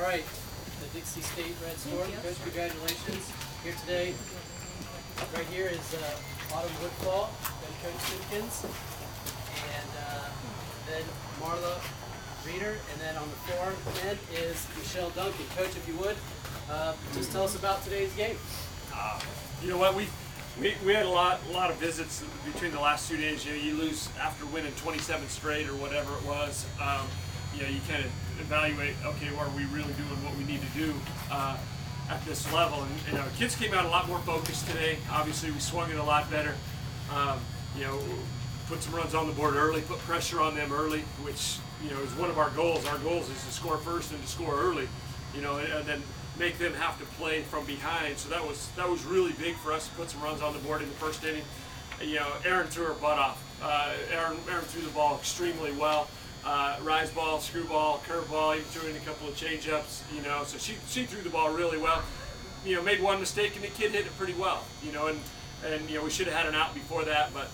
right, the Dixie State Red Storm. Coach, congratulations. Here today, right here is Autumn Woodfall and Coach Simpkins, and then Marla Reeder, and then on the far end is Michelle Duncan. Coach, if you would, just tell us about today's game. You know what, we had a lot of visits between the last 2 days. You know, you lose after winning 27 straight or whatever it was. You know, you kind of evaluate, okay, are we really doing what we need to do at this level? And you know, kids came out a lot more focused today. Obviously, we swung it a lot better. You know, put some runs on the board early, put pressure on them early, which, you know, is one of our goals. Our goals is to score first and to score early, you know, and then make them have to play from behind. So that was really big for us to put some runs on the board in the first inning. You know, Erin threw her butt off. Erin threw the ball extremely well. Rise ball, screw ball, curve ball, even threw in a couple of change-ups, you know, so she threw the ball really well. You know, made one mistake and the kid hit it pretty well, you know, and you know, we should have had an out before that, but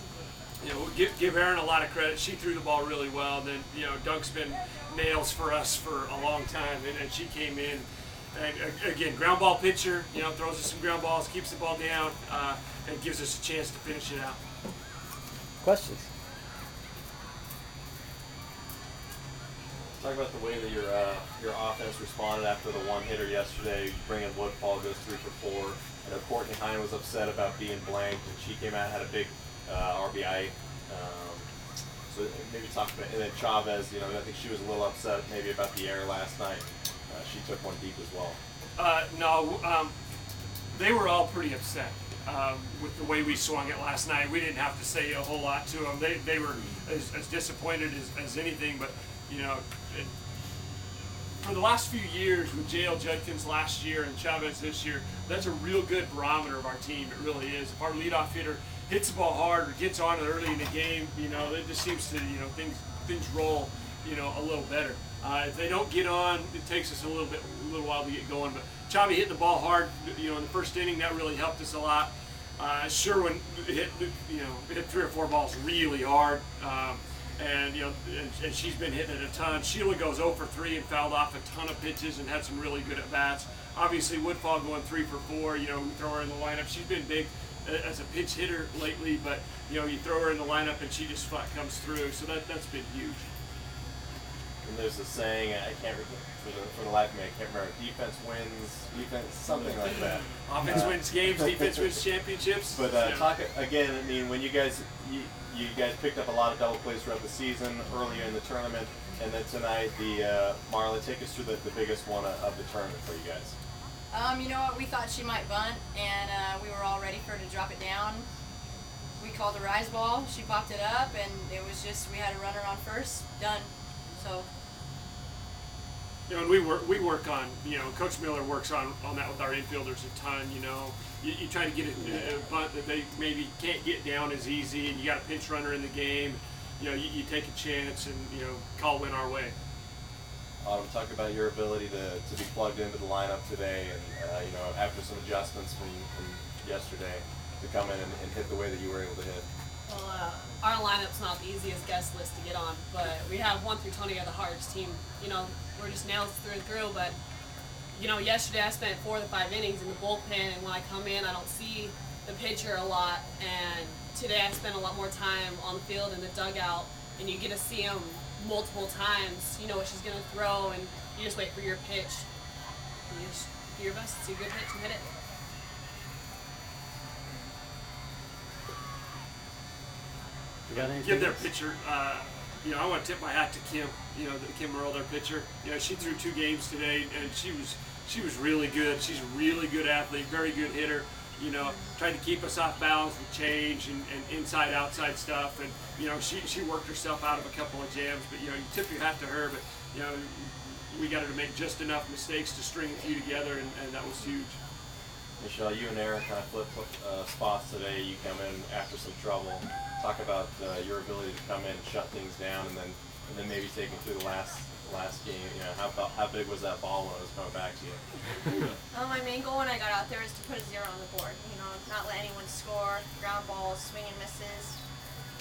you know, give Erin a lot of credit. She threw the ball really well. And then, you know, Dunk's been nails for us for a long time, and she came in. And again, ground ball pitcher, you know, throws us some ground balls, keeps the ball down, and gives us a chance to finish it out. Questions? Talk about the way that your offense responded after the one hitter yesterday. Bringing Woodfall goes 3 for 4. I know Courtney Hine was upset about being blanked, and she came out and had a big RBI. So maybe talk about, and then Chavez, you know, I think she was a little upset maybe about the error last night. She took one deep as well. No, they were all pretty upset with the way we swung it last night. We didn't have to say a whole lot to them. They were as disappointed as anything, but you know, for the last few years with J.L. Judkins last year and Chavez this year, that's a real good barometer of our team. It really is. If our leadoff hitter hits the ball hard or gets on it early in the game, you know, it just seems to, you know, things roll, you know, a little better. If they don't get on, it takes us a little while to get going. But Chavi hitting the ball hard, you know, in the first inning, that really helped us a lot. Sherwin hit 3 or 4 balls really hard. And you know, and she's been hitting it a ton. Sheila goes 0 for 3 and fouled off a ton of pitches and had some really good at bats. Obviously, Woodfall going 3 for 4. You know, we throw her in the lineup. She's been big as a pitch hitter lately, but you know, you throw her in the lineup and she just flat comes through. So that's been huge. And there's a saying, I can't remember, for the life of me, I can't remember. Defense, something like that. Offense wins games, defense wins championships. But talk again. I mean, when you guys picked up a lot of double plays throughout the season, earlier in the tournament, and then tonight, Marla, take us through the biggest one of the tournament for you guys. You know what? We thought she might bunt, and we were all ready for her to drop it down. We called a rise ball. She popped it up, and it was just, we had a runner on first. Done. So. You know, and we work on, you know, Coach Miller works on that with our infielders a ton. You know, you try to get a bunt that they maybe can't get down as easy, and you got a pinch runner in the game. You know, you take a chance and, you know, call win our way. Talk about your ability to be plugged into the lineup today, and you know, after some adjustments from yesterday, to come in and hit the way that you were able to hit. Well, our lineup's not the easiest guest list to get on, but we have 1 through 20 are the hardest team. You know, we're just nails through and through, but you know, yesterday I spent 4 of the 5 innings in the bullpen, and when I come in, I don't see the pitcher a lot, and today I spent a lot more time on the field in the dugout, and you get to see him multiple times. You know what she's going to throw, and you just wait for your pitch. And you just do your best to see a good pitch and hit it. Give their pitcher, you know, I want to tip my hat to Kim. You know, Kim Earl, their pitcher. You know, she threw 2 games today, and she was really good. She's a really good athlete, very good hitter. You know, tried to keep us off balance with change and inside outside stuff, and you know, she worked herself out of a couple of jams. But you know, you tip your hat to her. But you know, we got her to make just enough mistakes to string a few together, and that was huge. Michelle, you and Erin kind of flip spots today. You come in after some trouble. Talk about your ability to come in and shut things down, and then maybe taking through the last game. You know, how big was that ball when it was coming back to you? My main goal when I got out there was to put a 0 on the board. You know, not let anyone score, ground balls, swing and misses.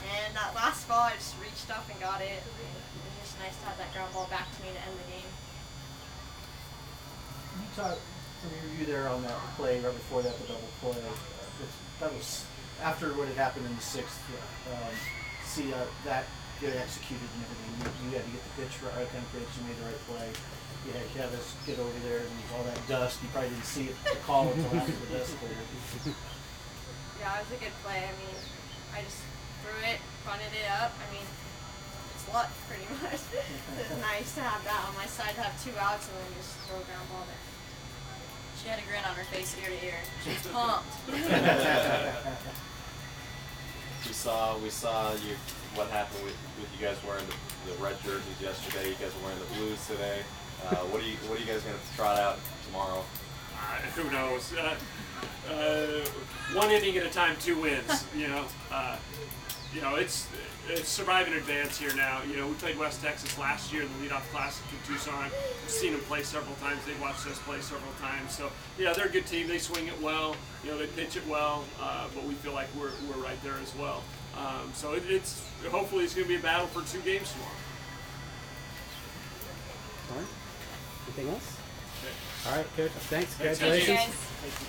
And that last ball, I just reached up and got it. It was just nice to have that ground ball back to me to end the game. you talk from your view there on that play right before that, the double play? That was after what had happened in the sixth. See that get executed and everything. You had to get the pitch right kind of pitch. You made the right play. You had Kevis get over there and all that dust. You probably didn't see it, the call until after the dust cleared. Yeah, it was a good play. I mean, I just threw it, punted it up. I mean, it's luck pretty much. It's nice to have that on my side, to have 2 outs and then just throw a ground ball there. She had a grin on her face ear to ear. She was pumped. We saw you. What happened with you guys wearing the red jerseys yesterday? You guys are wearing the blues today. What are you guys going to trot out tomorrow? Who knows? 1 inning at a time, 2 wins. It's survive in advance here now. We played West Texas last year in the leadoff classic in Tucson. We've seen them play several times. They've watched us play several times. So yeah, they're a good team. They swing it well. They pitch it well. But we feel like we're right there as well. So it's hopefully it's going to be a battle for 2 games tomorrow. All right. Anything else? Okay. All right, Coach. Thanks. Thanks, Congratulations. Thank you, guys.